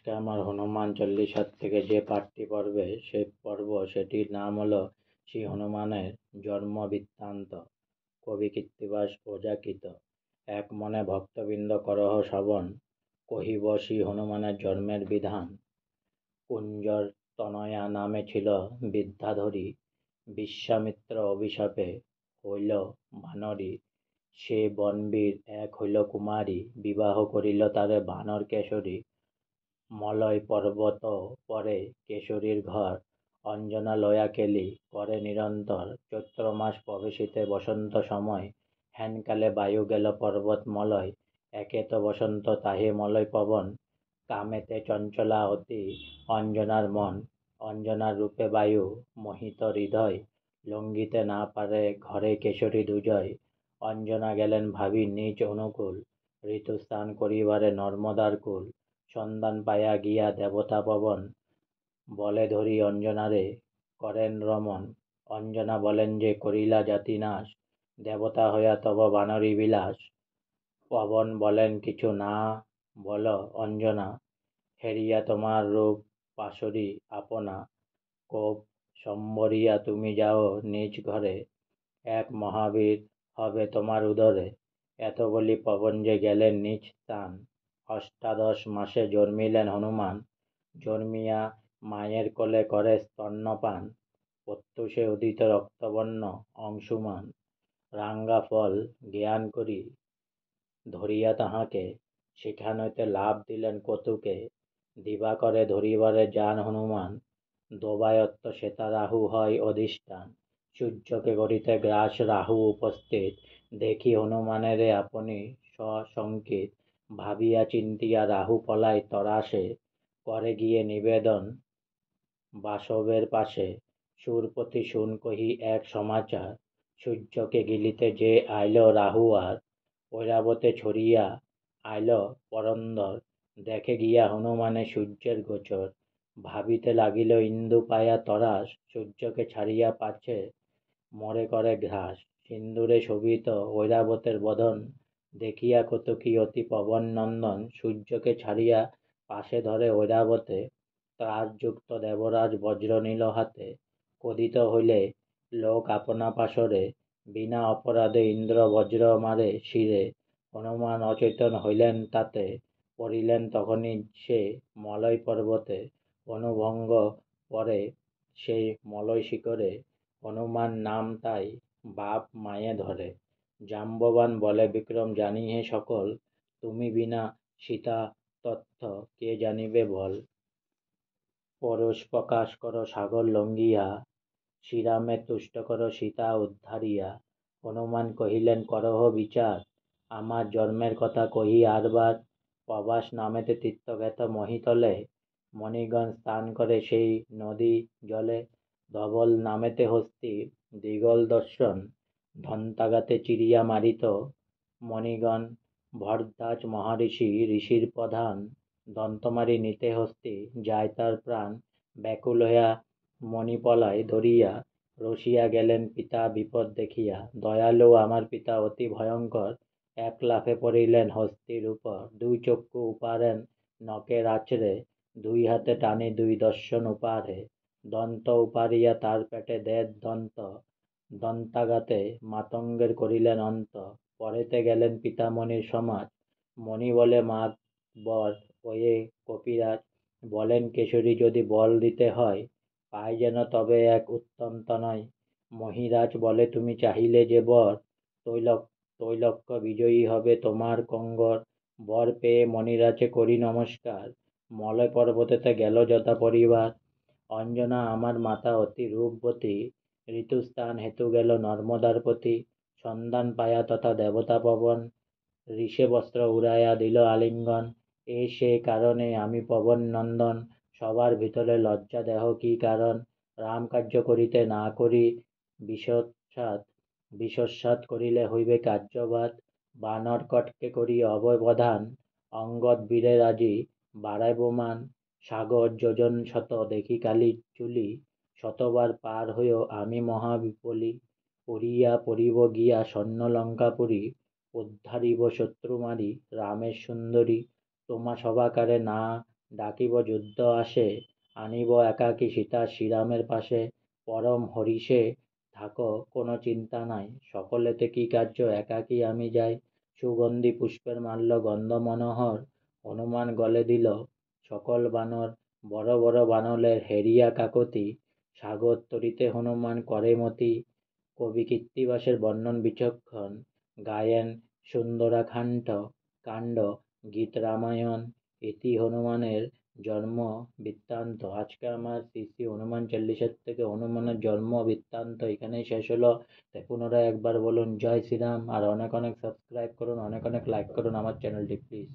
আজকে আমার হনুমান চল্লিশার থেকে যে পাঠটি পড়বে সেটির নাম হলো শ্রী হনুমানের জন্ম বৃত্তান্ত। কবি কৃত্তিবাস ওজাকৃত। এক মনে ভক্তবৃন্দ করহ শ্রবণ, কহিব শ্রী হনুমানের জন্মের বিধান। কুঞ্জর তনয়া নামে ছিল বিদ্যাধরী, বিশ্বামিত্র অভিশাপে হইল বানরী। সে বনবীর এক হইল কুমারী, বিবাহ করিল তারে বানর কেশরী। মলয় পর্বত পরে কেশরীর ঘর, অঞ্জনা লয়া কেলি করে নিরন্তর। চৈত্র মাস প্রবেশিতে বসন্ত সময়, হেনকালে বায়ু গেল পর্বত মলয়। একে তো বসন্ত তাহে মলয় পবন, কামেতে চঞ্চলা অতি অঞ্জনার মন। অঞ্জনার রূপে বায়ু মোহিত হৃদয়, লঙ্ঘিতে না পারে ঘরে কেশরী দুজয়। অঞ্জনা গেলেন ভাবি নিজ অনুকূল, ঋতু স্নান করিবারে নর্মদার কূল। সন্ধান পায়া গিয়া দেবতা পবন, বলে ধরি অঞ্জনারে করেন রমন। অঞ্জনা বলেন যে করিলা জাতি নাশ, দেবতা হইয়া তব বানরী বিলাস। পবন বলেন কিছু না বল অঞ্জনা, হেরিয়া তোমার রূপ পাশরি আপনা। কোপ সম্বরিয়া তুমি যাও নিজ ঘরে, এক মহাবীর হবে তোমার উদরে। এত বলি পবন যে গেলেন নিজ স্থান, অষ্টাদশ মাসে জন্মিলেন হনুমান। জন্মিয়া মায়ের কোলে করে স্তন্যপান, প্রত্যুষে উদিত রক্তবর্ণ অংশুমান। রাঙ্গা ফল জ্ঞান করি ধরিয়া তাহাকে, সেখান হইতে লাভ দিলেন কতুকে। দিবাকরে ধরিবারে যান হনুমান, দোবায়ত্ত শ্বেতা রাহু হয় অধিষ্ঠান। সূর্যকে করিতে গ্রাস রাহু উপস্থিত, দেখি হনুমানেরে আপনি সশঙ্কিত। ভাবিয়া চিন্তিয়া রাহু পলায় তরাসে, করে গিয়ে নিবেদন বাসবের পাশে। সুরপতি শুন কহি এক সমাচার, সূর্যকে গিলিতে যে আইল রাহু আর। ঐরাবতে ছড়িয়া আইল পরন্দর, দেখে গিয়া হনুমানে সূর্যের গোচর। ভাবিতে লাগিল ইন্দু পায়া তরাস, সূর্যকে ছাড়িয়া পাছে মরে করে ঘ্রাস। সিন্দুরে শোভিত ঐরাবতের বদন, দেখিয়া কতকি অতি পবন নন্দন। সূর্যকে ছাড়িয়া পাশে ধরে ঐরাবতে, ত্রাসযুক্ত দেবরাজ বজ্র নিল হাতে। ক্রোধিত হইলে লোক আপনা পাশরে, বিনা অপরাধে ইন্দ্র বজ্র মারে শিরে। হনুমান অচেতন হইলেন তাতে, পড়িলেন তখনই সে মলয় পর্বতে। অনুভঙ্গ পরে সেই মলয় শিখরে, হনুমান নাম তাই বাপ মায়ে ধরে। জাম্ববান বলে বিক্রম জানি হে সকল, তুমি বিনা সীতা তথ্য কে জানিবে বল। পরশ প্রকাশ কর সাগর লঙ্ঘিয়া, শ্রীরামে তুষ্ট কর সীতা উদ্ধারিয়া। হনুমান কহিলেন করহ বিচার, আমার জন্মের কথা কহি আরবার। প্রভাস নামেতে তীর্থক্ষেত্র মহিতলে, মণিগণ স্নান করে সেই নদী জলে। ধবল নামেতে হস্তি দিগল দর্শন, ধন্তাঘাতে চিরিয়া মারিত মণিগণ। ভরদ্বাজ মহাঋষি ঋষির প্রধান, দন্তমারি নিতে হস্তি যায় তার প্রাণ। ব্যাকুল হইয়া মণিপলায় ধরিয়া, রসিয়া গেলেন পিতা বিপদ দেখিয়া। দয়ালু আমার পিতা অতি ভয়ঙ্কর, এক লাফে পড়িলেন হস্তির উপর। দুই চক্ষু উপারেন নখের আঁচড়ে, দুই হাতে টানি দুই দর্শন উপারে। দন্ত উপারিয়া তার পেটে দেন দন্ত, দন্তাঘাতে মাতঙ্গের করিলেন অন্ত। পরেতে গেলেন পিতামণির সমাজ, মণি বলে মা বর ওয়ে কপিরাজ। বলেন কেশরী যদি বল দিতে হয়, পাই যেন তবে এক উত্তম তনয়। মহিরাজ বলে তুমি চাহিলে যে বর, তৈলক্য বিজয়ী হবে তোমার কঙ্গর। বর পেয়ে মণিরাজে করি নমস্কার, মলয় পর্বতেতে গেল যথা পরিবার। অঞ্জনা আমার মাতা অতি রূপবতী, ঋতুস্থান হেতু গেল নর্মদার প্রতি। সন্ধান পায়া তথা দেবতা পবন, ঋষে বস্ত্র উড়াইয়া দিল আলিঙ্গন। এ সে কারণে আমি পবন নন্দন, সবার ভিতরে লজ্জা দেহ কি কারণ। রাম কার্য করিতে না করি বিশ্বসাৎ, বিশ্বসাৎ করিলে হইবে কার্যবাদ। বানর কটকে করি অববধান, অঙ্গদ বীরের আজি বাড়াইব মান। সাগর যোজন শত দেখি কালি চুলি, শতবার পার হইও আমি মহাবিপলি। পড়িয়া পড়িব গিয়া স্বর্ণ লঙ্কাপুরী, উদ্ধারিব শত্রু মারি রামের সুন্দরী। তোমা সভাকারে না ডাকিব যুদ্ধ আসে, আনিব একাকী সীতা শ্রীরামের পাশে, পরম হরিষে থাকো কোনো চিন্তা নাই, সকলেতে কি কার্য একাকী আমি যাই, সুগন্ধি পুষ্পের মাল্য গন্ধ মনোহর, হনুমান গলে দিল সকল বানর, বড় বড় বানরের হেরিয়া কাকতি, সাগর তরিতে হনুমান করে মতি, কবি কৃত্তিবাসের বর্ণন বিচক্ষণ, গায়েন সুন্দরাকাণ্ড কাণ্ড, গীত রামায়ণ, ইতি হনুমানের জন্ম বৃত্তান্ত। আজকে আমার শ্রী শ্রী হনুমান চল্লিশের থেকে হনুমানের জন্ম বৃত্তান্ত এখানেই শেষ হলো। তাই পুনরায় একবার বলুন জয় শ্রীরাম, আর অনেক অনেক সাবস্ক্রাইব করুন, অনেক অনেক লাইক করুন আমার চ্যানেলটি প্লিজ।